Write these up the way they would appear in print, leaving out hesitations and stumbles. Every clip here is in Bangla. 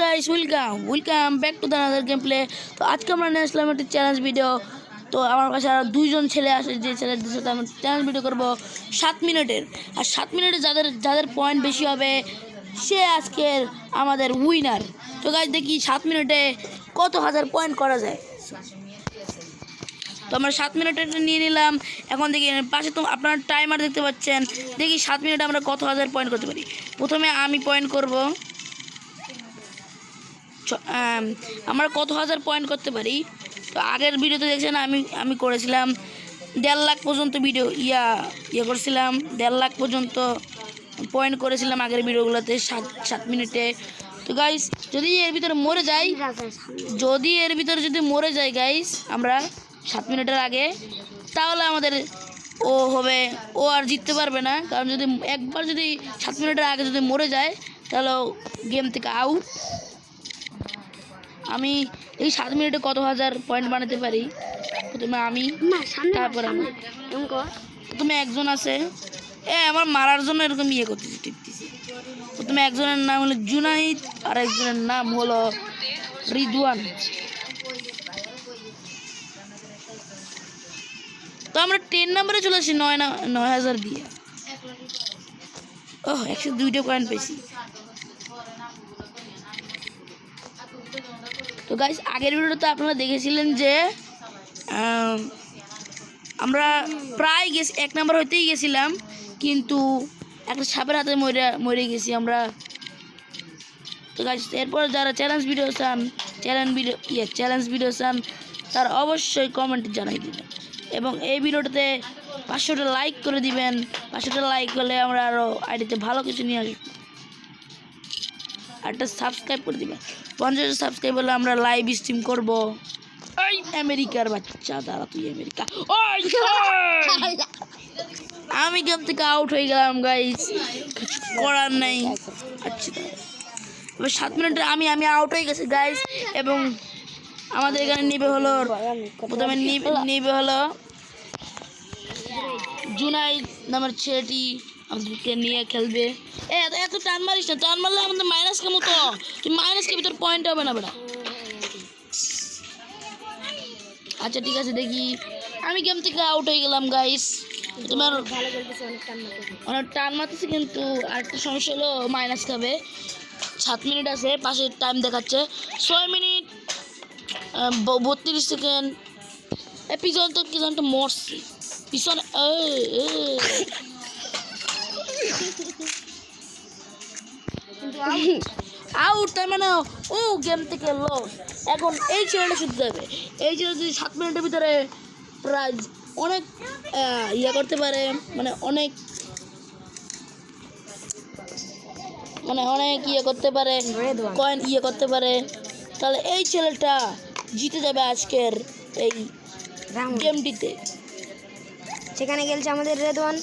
Guys welcome back to the another game play. তো আজকে আমরা নিয়ে আসলাম একটা চ্যালেঞ্জ ভিডিও। তো আমার কাছে আর দুইজন ছেলে আসে, যে ছেলেদের সাথে আমি চ্যালেঞ্জ ভিডিও করবো 7 মিনিটের। আর 7 মিনিটে যাদের যাদের পয়েন্ট বেশি হবে সে আজকের আমাদের উইনার। তো গাইস দেখি 7 মিনিটে কত হাজার পয়েন্ট করা যায়। তো আমরা 7 মিনিটে নিয়ে নিলাম। এখন দেখি পাশে তো আপনারা টাইমার দেখতে পাচ্ছেন। দেখি 7 মিনিটে আমরা কত হাজার পয়েন্ট করতে পারি। প্রথমে আমি পয়েন্ট করব, আমরা কত হাজার পয়েন্ট করতে পারি। তো আগের ভিডিওতে দেখছেন আমি করেছিলাম 1.5 লাখ পর্যন্ত ভিডিও ইয়া করছিলাম। 1.5 লাখ পর্যন্ত পয়েন্ট করেছিলাম আগের ভিডিওগুলোতে 7 মিনিটে। তো গাইস যদি এর ভিতরে মরে যাই গাইস আমরা 7 মিনিটের আগে, তাহলে আমাদের ও আর জিততে পারবে না। কারণ যদি একবার যদি 7 মিনিটের আগে যদি মরে যায় তাহলে গেম থেকে আউট। আমি এই 7 মিনিটে কত হাজার পয়েন্ট বানাতে পারি। প্রথমে আমি, তারপরে প্রথমে একজন আছে আমার মারার জন্য এরকম করতেছি, টিপতেছি। প্রথমে একজনের নাম হলো জুনাইদ আর একজনের নাম হলো রিদওয়ান। তো আমরা 10 নম্বরে চলে আসি 9,000 দিয়ে। 102টা পয়েন্ট পেয়েছি। তো গাইস আগের ভিডিওতে আপনারা দেখেছিলেন যে আমরা প্রায় 1 নাম্বার হইতেই গেছিলাম, কিন্তু একটা সাপের হাতে মরে গেছি আমরা। তো গাইস এরপর যারা চ্যালেঞ্জ ভিডিও চান তারা অবশ্যই কমেন্টে জানাই দিবেন এবং এই ভিডিওটাতে 500টা লাইক করে দিবেন। 500টা লাইক হলে আমরা আরও আইডিতে ভালো কিছু নিয়ে আসবো। একটা সাবস্ক্রাইব করে দিবেন। 50 সাবস্ক্রাইব হলে আমরা লাইভ স্ট্রিম করব। ওই আমেরিকার বাচ্চা, দাঁড়া তুই আমেরিকা। আমি গেম থেকে আউট হয়ে গেলাম গাইস, কিছু করার নাই। আচ্ছা এবার 7 মিনিটে আমি আউট হয়ে গেছি গাইস। এবং আমাদের এখানে প্রথমে নিবে হলো জুনাইদ নামের ছেলেটি আমাদেরকে নিয়ে খেলবে। এত টান মারিস না, টান মারলে আমাদের মাইনাস কেমন। তো তুই মাইনাসকে ভিতর পয়েন্ট হবে না বেটা। আচ্ছা ঠিক আছে, দেখি আমি গেম থেকে আউট হয়ে গেলাম গাইস। তোমার অনেক টান মারতেছি, কিন্তু আরেকটা সমস্যা হলো মাইনাস খাবে। 7 মিনিট আছে, পাশে টাইম দেখাচ্ছে 6 মিনিট 32 সেকেন্ড। পিছনটা মরছে পিছনে। আউট, তার মানে ও গেম থেকে লস। এখন এই ছেলেটা শুনতে হবে। এই ছেলে যদি 7 মিনিটের ভিতরে প্রায় অনেক করতে পারে, মানে অনেক করতে পারে, কয়েন করতে পারে, তাহলে এই ছেলেটা জিতে যাবে আজকের এই গেমটিতে। সেখানে গেলছে আমাদের রেদওয়ান।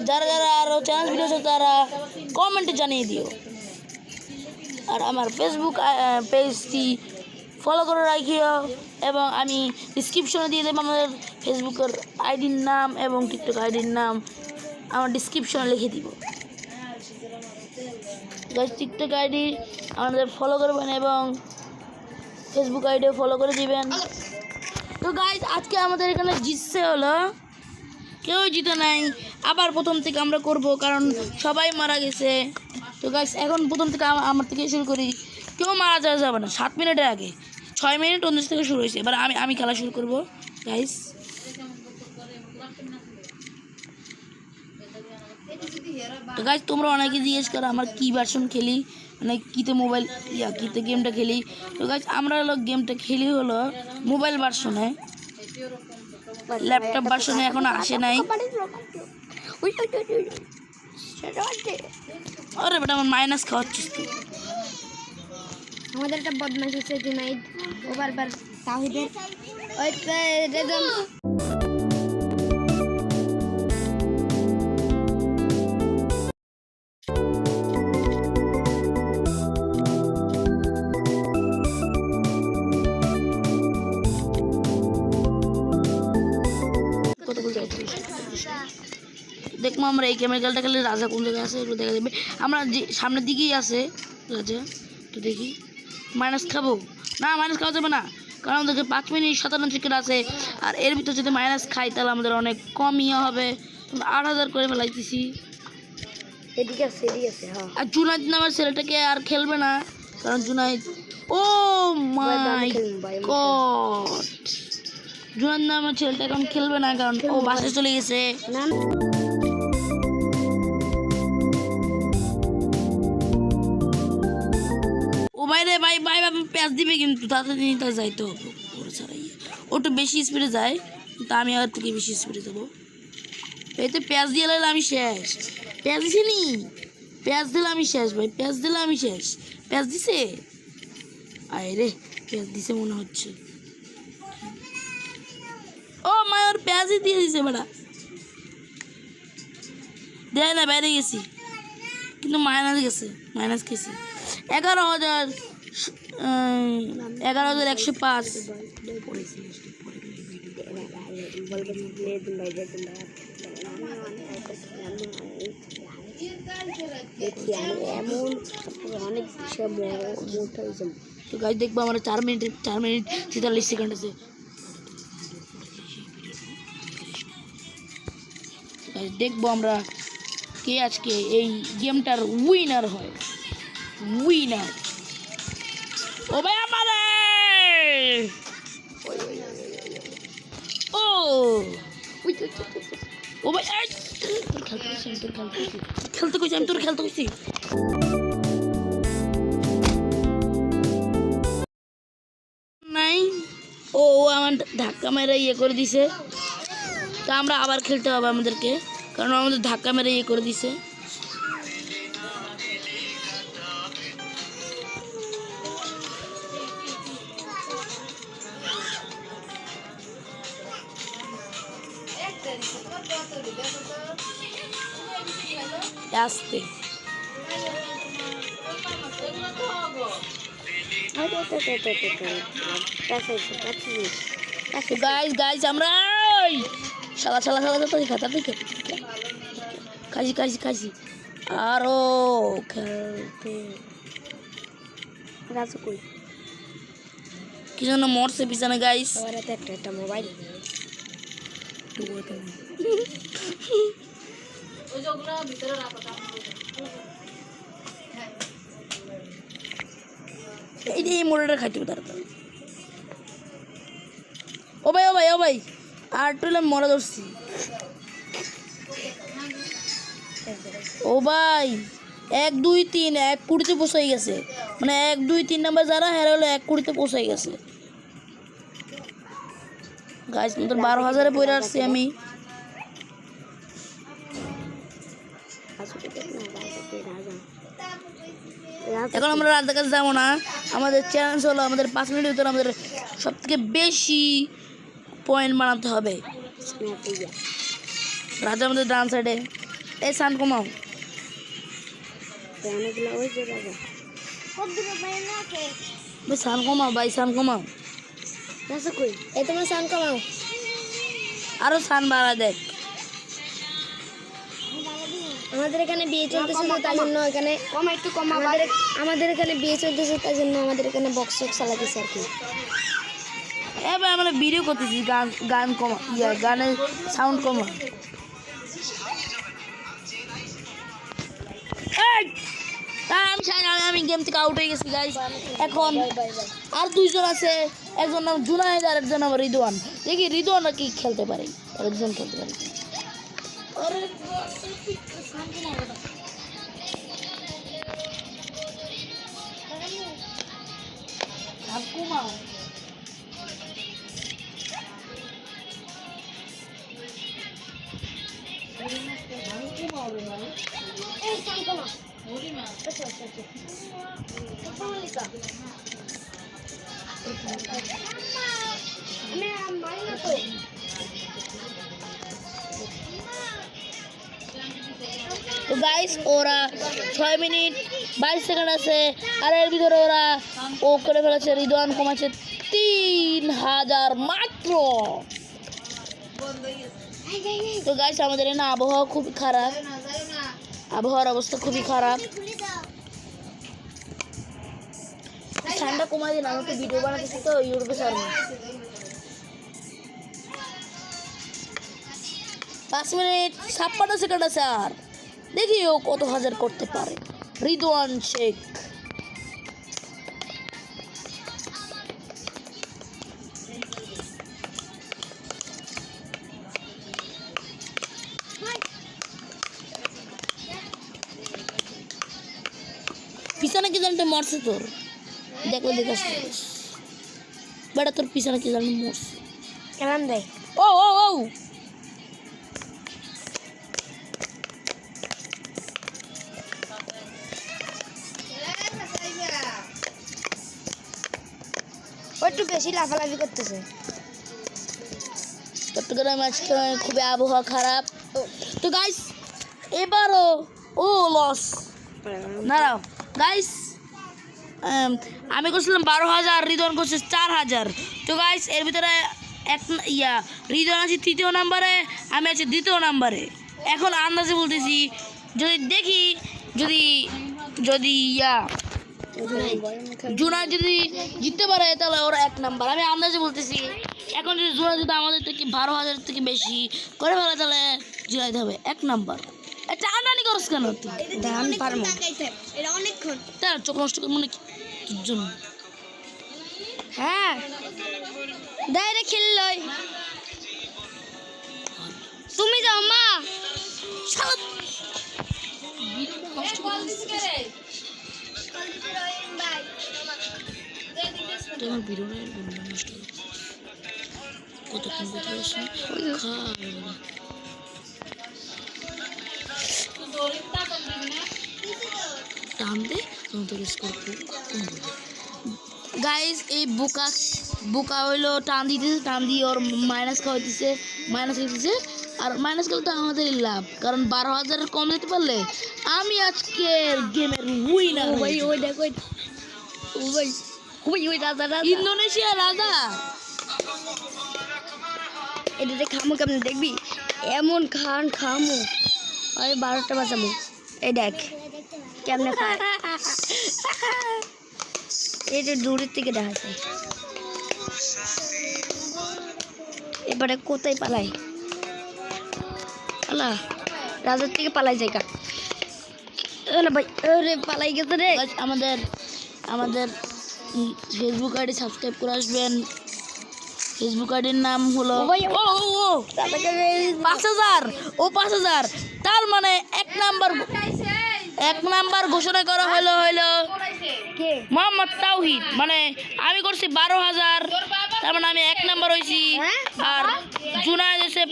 যারা আরও চ্যালেঞ্জ ভিডিও আছে তারা কমেন্টে জানিয়ে দিও। আর আমার ফেসবুক পেজটি ফলো করে রাখিও এবং আমি ডিসক্রিপশনে দিয়ে দেবো আমাদের ফেসবুকের আইডির নাম এবং টিকটক আইডির নাম আমার ডিসক্রিপশনে লিখে দিব। টিকটক আইডি আমাদের ফলো করবেন এবং ফেসবুক আইডিও ফলো করে দিবেন। তো গাইজ আজকে আমাদের এখানে জিতছে হলো, কেউ জিতে নাই। আবার প্রথম থেকে আমরা করব, কারণ সবাই মারা গেছে। তো গাইজ এখন প্রথম থেকে আমার থেকে শুরু করি। কেউ মারা যাবে না 7 মিনিটের আগে। 6 মিনিট 19 থেকে শুরু হয়েছে। এবার আমি খেলা শুরু করব গাইজ। তো গাইজ তোমরা অনেকে জিজ্ঞেস করো আমার কী ভার্সন খেলি, মানে কীতে মোবাইল কীতে গেমটা খেলি। তো গাইজ আমরা গেমটা খেলি হলো মোবাইল ভার্সনে, ল্যাপটপ ভার্সনে এখনো আসে নাই। আরে বেটা আমার মাইনাস খাওয়াচ্ছিস তুই। আমাদের একটা বদমাশ হচ্ছে জুনাইদ, ও বারবার তাহিদের দেখবো আমরা এই কেমিক্যালটা খেলে রাজা কোন জায়গায় আছে এগুলো দেখা যাবে। আমরা যে সামনের দিকেই আছে রাজা, তো দেখি মাইনাস খাবো না, মাইনাস খাওয়া যাবে না, কারণ আমাদেরকে 5 মিনিট 57 সেকেন্ড আছে। আর এর ভিতর যদি মাইনাস খাই তাহলে আমাদের অনেক কম ইয়ে হবে। 8000 করে ফেলাইতেছি। এদিকে আছে হ্যাঁ। আর জুনাইদ নামের ছেলেটাকে আর খেলবে না, কারণ জুনাইদ, ও মাই গড, জুনাইদ নামের ছেলেটা এখন খেলবে না, কারণ ও বাসে চলে গেছে। না ও ভাই রে ভাই ভাই ভাই প্যাঁচ দিবে, কিন্তু তাড়াতাড়ি তার যাইতে হবে ওর ছাড়াই। ও একটু বেশি স্পিডে যায়, কিন্তু আমি আর থেকে বেশি স্পিডে যাবো। এই তো প্যাঁচ দিয়ে লাগলে আমি শেষ। প্যাঁচ দিছে নি, প্যাঁচ দিলে আমি শেষ ভাই, প্যাঁচ দিলে আমি শেষ। প্যাঁচ দিছে, আয় রে প্যাঁচ দিছে মনে হচ্ছে। ও মা ওর প্যাঁচই দিয়ে দিছে বেটা, দেয় না, বাইরে গেছি কিন্তু মাইনাস গেছে, মাইনাস গেছি 11,000 11,105। এমন অনেক তো গাইজ দেখবো আমরা 4 মিনিট 43 সেকেন্ড আছে। দেখবো আমরা কে আজকে এই গেমটার উইনার হয়। উইনার ও ভাই আমাদের, ও ও ভাই খেলতে কইছি আমি, তোর খেলতে কইছি। নাই ও আমার ধাক্কা মেরে ইয়ে করে দিছে, তা আমরা আবার খেলতে হবে আমাদেরকে, কারণ আমাদের ধাক্কা মেরে ইয়ে করে দিছে। আসতে গাইস গাইস আমরা শালা শালা শালা তাড়াতাড়ি খাইছি খাইছি খাইছি আরো খেলতে। রাজু কই কি জন্য মরছে পিছনে গাইস? আমার হাতে একটা মোবাইল। এই মোড়টা খাইতে হবে তাড়াতাড়ি। ও ভাই আর টুলে মরা ধরছি। ও ভাই 1 2 3 1 কোটিতে পৌঁছাই গেছে, মানে 1 2 3 নাম্বার যারা হেরা হলো 1 কোটিতে পৌঁছাই গেছে গাইস। আমাদের 12,000-এ পড়ে আসছি আমি। এখন আমরা রাতের কাছে যাবো না, আমাদের চ্যালেঞ্জ হলো আমাদের 5 মিনিটের ভিতরে আমাদের সব থেকে বেশি পয়েন্ট বানাতে হবে। রাজা আমাদের ডান সাইডে, এই সান কমাও, সান কমাও ভাই, সান কমাও, এই তোমার সান কমাও, আরো সান বাড়া দেখ। আমাদের এখানে বিয়ে চলতেছে তো তাই জন্য এখানে একটু কম। আমাদের এখানে বিয়ে চলতেছে তাই জন্য আমাদের এখানে বক্স চালাতেছে আর কি। এবার আমরা ভিডিও করতেছি, গান কমা, গানের সাউন্ড কমা। আমি গেম থেকে আউট হয়ে গেছি গাইস। এখন আর 2 জন আছে, একজন নাম জুনাইদ আর একজন নাম রিদওয়ান। দেখি রিদওয়ান কি খেলতে পারে, একজন খেলতে পারে। তো গাইস ওরা 6 মিনিট 22 সেকেন্ড আছে, আর এর ভিতরে ওরা ও করে ফেলেছে, রিদওয়ান কমাচ্ছে 3000 মাত্র। তো গাইস আমাদের এখানে আবহাওয়া খুবই খারাপ, আবহাওয়ার অবস্থা খুবই খারাপ। ঠান্ডা কমাই দিন, আমি তো ভিডিও বানাতেছি তো ইউটিউবে ছাড়বো। 5 মিনিট 56 সেকেন্ড আছে, আর দেখি ও কত হাজার করতে পারে। রিদওয়ান শেখ পিছনে কি জানতে মরছে তোর, দেখলে দেখাস বেটা, তোর পিছনে কি জানি মরছে। কেমন দেয় ও ও ও ও একটু বেশি লাফালাফি করতেছে। চট্টগ্রামে আজকে খুবই আবহাওয়া খারাপ। তো গাইস এবারও ও লস দাঁড়াও গাইস, আমি করছিলাম 12,000, রিদন করছে 4,000। তো গাইস এর ভিতরে রিদন আছে 3য় নাম্বারে, আমি আছি 2য় নাম্বারে। এখন আন্দাজে বলতেছি, যদি দেখি যদি যদি জুনা যদি জিততে পারে তাহলে ওরা 1 নাম্বার। আমি আন্দাজে বলতেছি, এখন যদি জুনা যদি আমাদের থেকে 12,000 থেকে বেশি করে ফেলে তাহলে জুনাইতে হবে 1 নাম্বার। এটা আন্দানি করস কেন তুই? আমি পারবো, এটা অনেকক্ষণ। তার চোখ নষ্ট করে মনে কি জন্য? হ্যাঁ দাইরে খেললই, তুমি যাও মা। শালা তোমার ভিডিওটা নষ্ট হয়ে গেছে। কতক্ষণ কোথায় আসে টান দে তোর স্কোর গাইস। এই বুকা হইলো টান দিতেছে, টান দিয়ে ওর মাইনাস খাওয়াইতেছে, মাইনাস খাইতেছে। আর মাইনাস খেলে তো আমাদের লাভ, কারণ 12,000 কম দিতে পারলে আমি আজকের গেমের উইনার। ওই দেখো ওই রাজা ইন্দোনেশিয়া রাজা। এটাতে খামো কেমন দেখবি, এমন খামো। আমি 12টা বাজাবো, এই দেখ কেমনে খায়। এটা দূরের থেকে দেখাচ্ছে। এবারে কোথায় পালাই, আল্লাহ রাজার থেকে পালাই জায়গা। ভাই আরে পালাই গেছে রে। আমাদের ফেসবুক আইডি সাবস্ক্রাইব করে আসবেন। ফেসবুক আইডির নাম হলো 5,000। ও 5,000, তার মানে 1 নাম্বার ঘোষণা করা হলো মোহাম্মদ তাওহিদ। মানে আমি করছি 12,000, তার মানে আমি 1 নাম্বার হয়েছি। আর জুনায়েদ হচ্ছে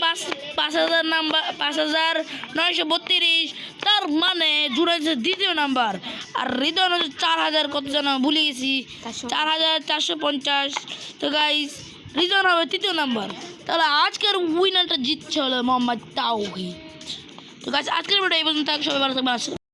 5,000 নাম্বার, 5,932, তার মানে জুনায়েদ হচ্ছে 2য় নাম্বার। আর রিদন হচ্ছে 4,000 কত জানা ভুলে গেছি, 4,450। তো গাইস রিদন হবে 3য় নাম্বার। তাহলে আজকের উইনারটা জিতছে হলো মোহাম্মদ তাওহিদ। তো গাইস আজকের ভিডিও এই পর্যন্ত, সবাই ভালো থাকবেন।